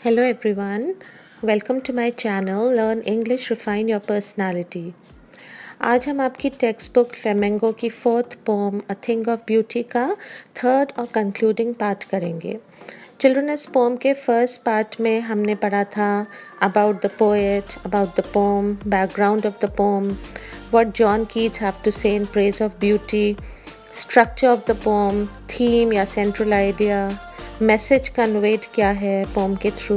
Hello everyone, welcome to my channel Learn English Refine Your Personality। आज हम आपकी text book Flamingo की fourth poem a thing of beauty का third और concluding part करेंगे। Children, इस पोम के फर्स्ट पार्ट में हमने पढ़ा था about the poet, about the poem, background of the poem, what John Keats have to say in praise of beauty, structure of the poem, theme या central idea, message conveyed क्या है poem के through,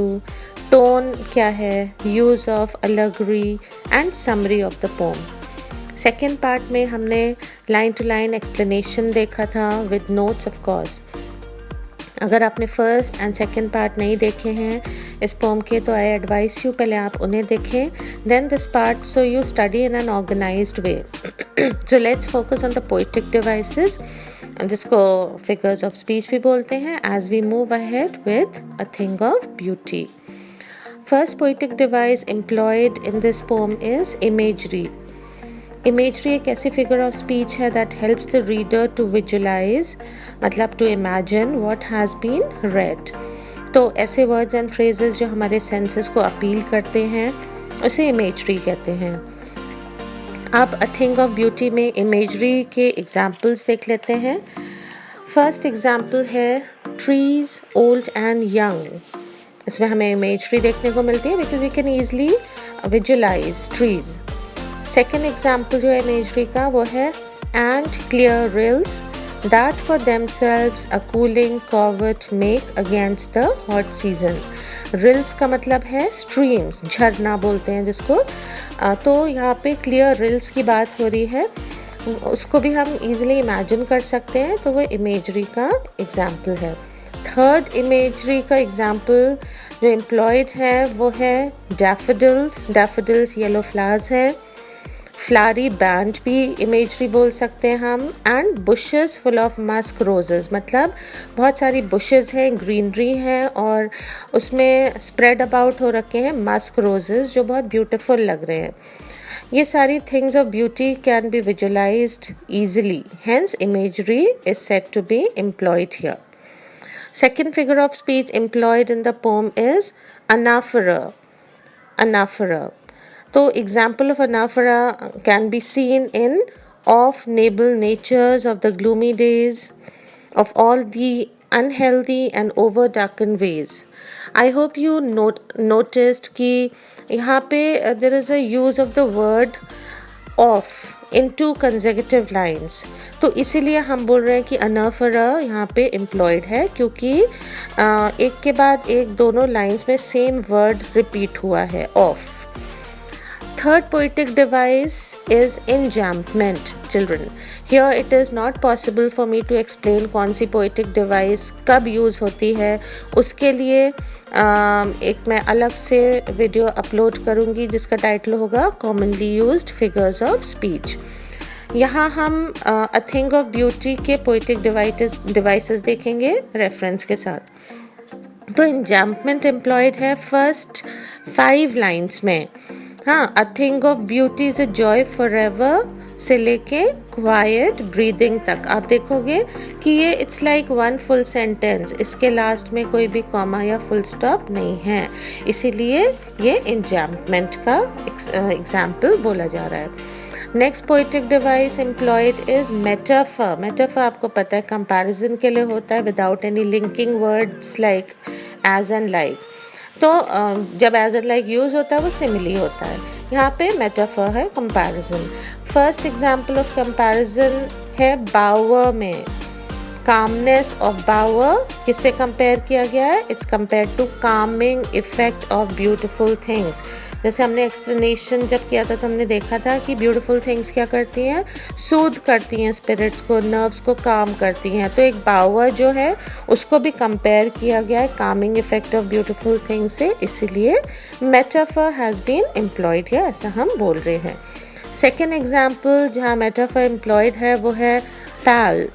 tone क्या है, use of अलगरी and summary of the poem. Second part में हमने line to line explanation देखा था विद नोट्स ऑफ कोर्स। अगर आपने फर्स्ट एंड सेकेंड पार्ट नहीं देखे हैं इस पोम के तो आई एडवाइस यू पहले आप उन्हें देखें, then this part so you study in an organised way. So let's focus on the poetic devices, जिसको फिगर्स ऑफ स्पीच भी बोलते हैं, as we move ahead with a thing of beauty. First poetic device employed in this poem is imagery. Imagery एक ऐसी figure of speech है that helps the reader to visualise, मतलब to imagine what has been read. तो ऐसे words and phrases जो हमारे senses को appeal करते हैं उसे इमेजरी कहते हैं। अब अ थिंग ऑफ ब्यूटी में इमेजरी के एग्जाम्पल्स देख लेते हैं। फर्स्ट एग्जाम्पल है ट्रीज ओल्ड एंड यंग। इसमें हमें इमेजरी देखने को मिलती है because we can easily visualise trees. Second example जो है इमेजरी का वो है and clear rills that for themselves a cooling covert make against the hot season। rills का मतलब है streams, झरना बोलते हैं जिसको। तो यहाँ पे clear rills की बात हो रही है, उसको भी हम easily imagine कर सकते हैं, तो वो imagery का example है। थर्ड imagery का example जो employed है वो है daffodils। daffodils yellow flowers है। फ्लारी बैंड भी इमेजरी बोल सकते हैं हम। And bushes full of Musk roses, मतलब बहुत सारी बुशेस हैं, ग्रीनरी है और उसमें स्प्रेड अबाउट हो रखे हैं मस्क रोजेस जो बहुत ब्यूटीफुल लग रहे हैं। ये सारी things of beauty can be visualised easily, hence imagery is said to be employed here. Second figure of speech employed in the poem is anaphora। anaphora. तो example of anaphora can be seen in off-noble natures of the gloomy days, of all the unhealthy and over-darkened ways। I hope you noticed कि यहाँ पे there is a use of the word off in two consecutive lines। तो इसीलिए हम बोल रहे हैं कि anaphora यहाँ पे employed है क्योंकि एक के बाद एक दोनों lines में same word repeat हुआ है, off। Third poetic device is enjambment, children। Here it is not possible for me to explain कौन सी poetic device कब use होती है। उसके लिए एक मैं अलग से वीडियो अपलोड करूँगी जिसका टाइटल होगा commonly used figures of speech। यहाँ हम a thing of beauty के poetic devices देखेंगे रेफरेंस के साथ। तो enjambment employed है फर्स्ट 5 लाइन्स में। हाँ, अ thing of beauty is a joy for ever से लेके क्वाइट ब्रीदिंग तक आप देखोगे कि ये it's like one full sentence, इसके लास्ट में कोई भी कॉमा या फुल स्टॉप नहीं है, इसीलिए ये एन्जैम्पमेंट का एग्जाम्पल बोला जा रहा है। Next poetic device employed is metaphor. Metaphor आपको पता है कंपैरिजन के लिए होता है without any linking words like as and like. तो जब एज एंड लाइक यूज़ होता है वो सिमिली होता है। यहाँ पे मेटाफर है comparison. First example of comparison है बावर में। कामनेस ऑफ बावर किससे कंपेयर किया गया है? It's compare to calming effect of beautiful things. जैसे हमने एक्सप्लेनेशन जब किया था तो हमने देखा था कि ब्यूटीफुल थिंग्स क्या करती हैं, सूद करती हैं स्पिरिट्स को, नर्व्स को काम करती हैं। तो एक बावर जो है उसको भी कंपेयर किया गया है Kameng effect of beautiful things से, इसीलिए मेटाफर हैज़ बीन एम्प्लॉयड है, ऐसा हम बोल रहे हैं। सेकेंड एग्जाम्पल जहाँ मेटाफर एम्प्लॉयड है वो है पैल।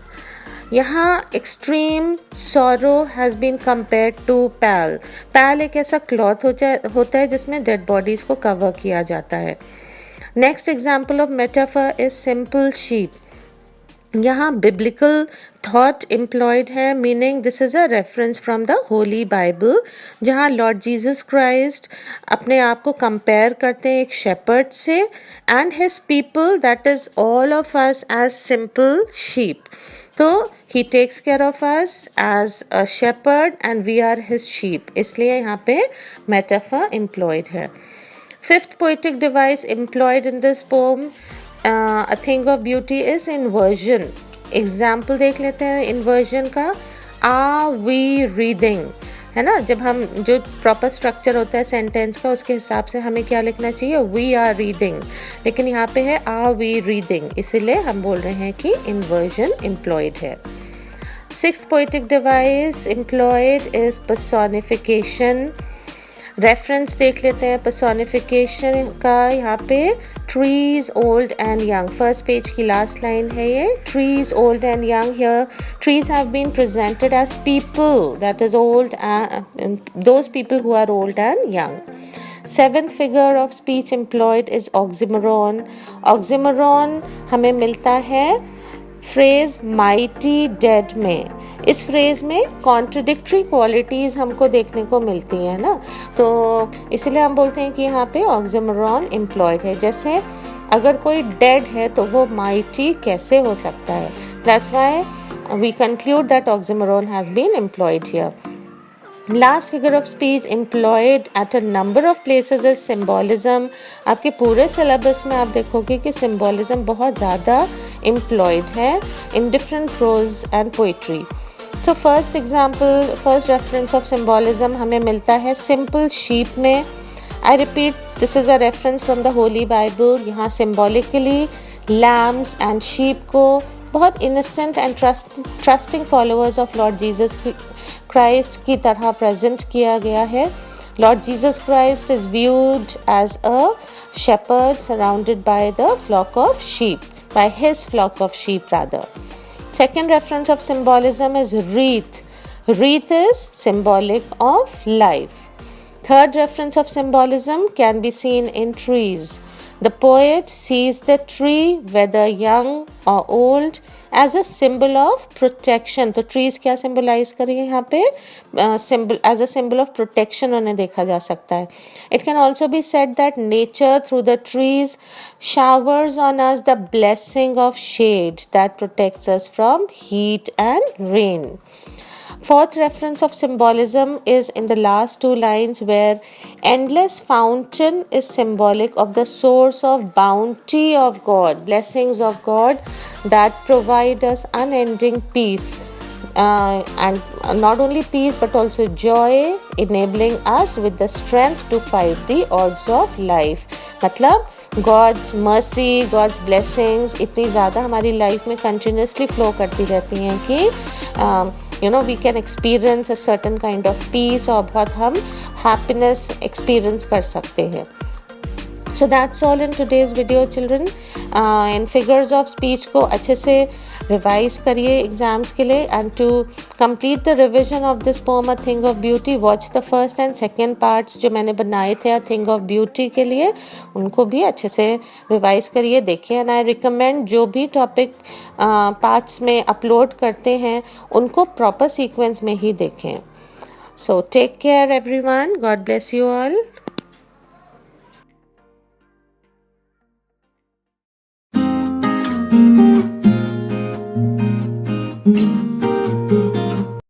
यहाँ extreme sorrow has been compared to pall. Pall एक ऐसा क्लॉथ होता है जिसमें डेड बॉडीज़ को कवर किया जाता है। Next example of metaphor is simple sheep. यहाँ बिब्लिकल थॉट एम्प्लॉयड है, meaning this is a reference from the holy Bible, जहाँ लॉर्ड जीसस क्राइस्ट अपने आप को कंपेयर करते हैं एक शेपर्ड से, and his people that is all of us as simple sheep. तो he takes care of us as a shepherd and we are his sheep, इसलिए यहाँ पे मेटाफर एम्प्लॉयड है. Fifth poetic device employed in this poem, A Thing of Beauty, is inversion. Example देख लेते हैं inversion का. Are we reading? है ना, जब हम जो प्रॉपर स्ट्रक्चर होता है सेंटेंस का उसके हिसाब से हमें क्या लिखना चाहिए, वी आर रीडिंग, लेकिन यहाँ पे है आर वी रीडिंग, इसीलिए हम बोल रहे हैं कि इन्वर्जन एम्प्लॉयड है. Sixth poetic device employed is personification. Reference देख लेते हैं पर्सोनिफिकेशन का. यहाँ पे trees old and young, first page की लास्ट लाइन है ये, trees old and young. Here trees have been presented as people that is old, those people who are old and young. Seventh figure of speech employed is oxymoron. Oxymoron हमें मिलता है phrase mighty dead में. इस phrase में contradictory qualities हमको देखने को मिलती हैं ना, तो इसलिए हम बोलते हैं कि यहाँ पे ऑक्सिमोरॉन एम्प्लॉयड है. जैसे अगर कोई डेड है तो वो माइटी कैसे हो सकता है, that's why we conclude that oxymoron has been employed here. Last figure of speech employed at a number of places is symbolism. आपके पूरे syllabus में आप देखोगे कि symbolism बहुत ज़्यादा employed है in different prose and poetry. तो first example, first reference of symbolism हमें मिलता है simple sheep में. I repeat, this is a reference from the Holy Bible. यहाँ symbolically lambs and sheep को बहुत innocent and trusting followers of Lord Jesus Christ की तरह present किया गया है. Lord Jesus Christ is viewed as a shepherd surrounded by the flock of sheep, by his flock of sheep rather. Second reference of symbolism is wreath. Wreath is symbolic of life. Third reference of symbolism can be seen in trees. The poet sees the tree, whether young or old, as a symbol of protection. तो trees क्या symbolize करेंगे यहाँ पे, symbol as a symbol of protection उन्हें देखा जा सकता है. It can also be said that nature through the trees showers on us the blessing of shade that protects us from heat and rain. Fourth reference of symbolism is in the last two lines, where endless fountain is symbolic of the source of bounty of God, blessings of God that provide us unending peace, and not only peace but also joy, enabling us with the strength to fight the odds of life. मतलब God's mercy, God's blessings इतनी ज़्यादा हमारी life में continuously flow करती रहती हैं कि we can experience a certain kind of peace और बहुत हम happiness experience कर सकते हैं. So that's all in today's video children. In figures of speech को अच्छे से revise करिए exams के लिए, and to complete the revision of this poem A Thing of Beauty, watch the first and second parts जो मैंने बनाए थे A Thing of Beauty के लिए, उनको भी अच्छे से revise करिए, देखिए. And I recommend जो भी topic parts में upload करते हैं उनको proper sequence में ही देखें. So take care everyone. God bless you all. Thank you.